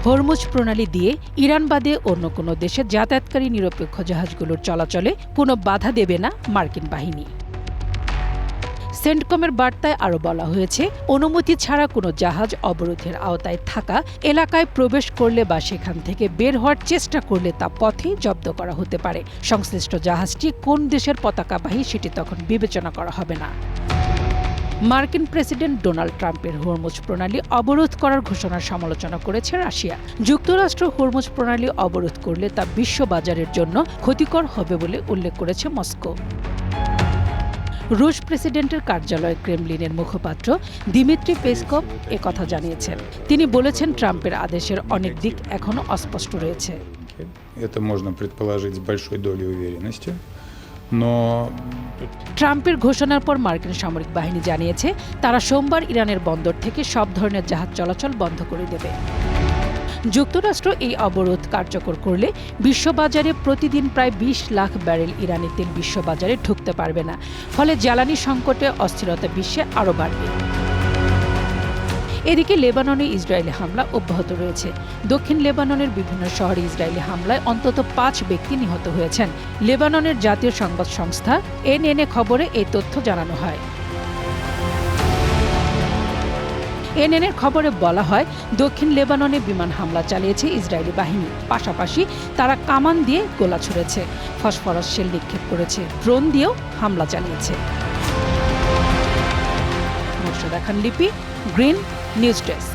Hormuz প্রণালী দিয়ে Iran বাদে অন্য কোনো দেশে যাতায়াতকারী নিরপেক্ষ জাহাজগুলোর চলাচলে কোনো বাধা দেবে না মার্কিন বাহিনী। সেন্টকমের বার্তায় আরও বলা হয়েছে, অনুমতি ছাড়া কোনো জাহাজ অবরোধের আওতায় থাকা এলাকায় প্রবেশ করলে বা সেখান থেকে বের হওয়ার চেষ্টা করলে তা পথে জব্দ করা হতে পারে। সংশ্লিষ্ট জাহাজটি কোন দেশের পতাকাবাহী সেটি তখন বিবেচনা করা হবে না। মার্কিন প্রেসিডেন্ট ডোনাল্ড ট্রাম্পের হরমুজ প্রণালী অবরোধ করার ঘোষণার সমালোচনা করেছে রাশিয়া। যুক্তরাষ্ট্র হরমুজ প্রণালী অবরোধ করলে তা বিশ্ব বাজারের জন্য ক্ষতিকর হবে বলে উল্লেখ করেছে মস্কো। রুশ প্রেসিডেন্টের কার্যালয় ক্রেমলিনের মুখপাত্র দিমিত্রি পেসকভ একথা জানিয়েছেন। তিনি বলেছেন, ট্রাম্পের আদেশের অনেক দিক এখনো অস্পষ্ট রয়েছে। ট্রাম্পের ঘোষণার পর মার্কিন সামরিক বাহিনী জানিয়েছে, তারা সোমবার ইরানের বন্দর থেকে সব ধরনের জাহাজ চলাচল বন্ধ করে দেবে। যুক্তরাষ্ট্র এই অবরোধ কার্যকর করলে বিশ্ববাজারে প্রতিদিন প্রায় ২০ লাখ ব্যারেল ইরানি তেল বিশ্ববাজারে ঢুকতে পারবে না। ফলে জ্বালানি সংকটে অস্থিরতা বিশ্বে আরও বাড়বে। এদিকে লেবাননে ইসরায়েলি হামলা অব্যাহত রয়েছে। দক্ষিণ লেবাননের বিভিন্ন শহরে ইসরায়েলি হামলায় অন্তত ৫ ব্যক্তি নিহত হয়েছেন। লেবাননের জাতীয় সংবাদ সংস্থা এনএনএ খবরে এই তথ্য জানানো হয়। এনএনএর খবরে বলা হয়, দক্ষিণ লেবাননে বিমান হামলা চালিয়েছে ইসরায়েলি বাহিনী। পাশাপাশি তারা কামান দিয়ে গোলা ছুড়েছে, ফসফরাস শেল নিক্ষেপ করেছে, ড্রোন দিয়েও হামলা চালিয়েছে। মোর্শেদা খান লিপি, গ্রিন নিউজ ডেস্ক।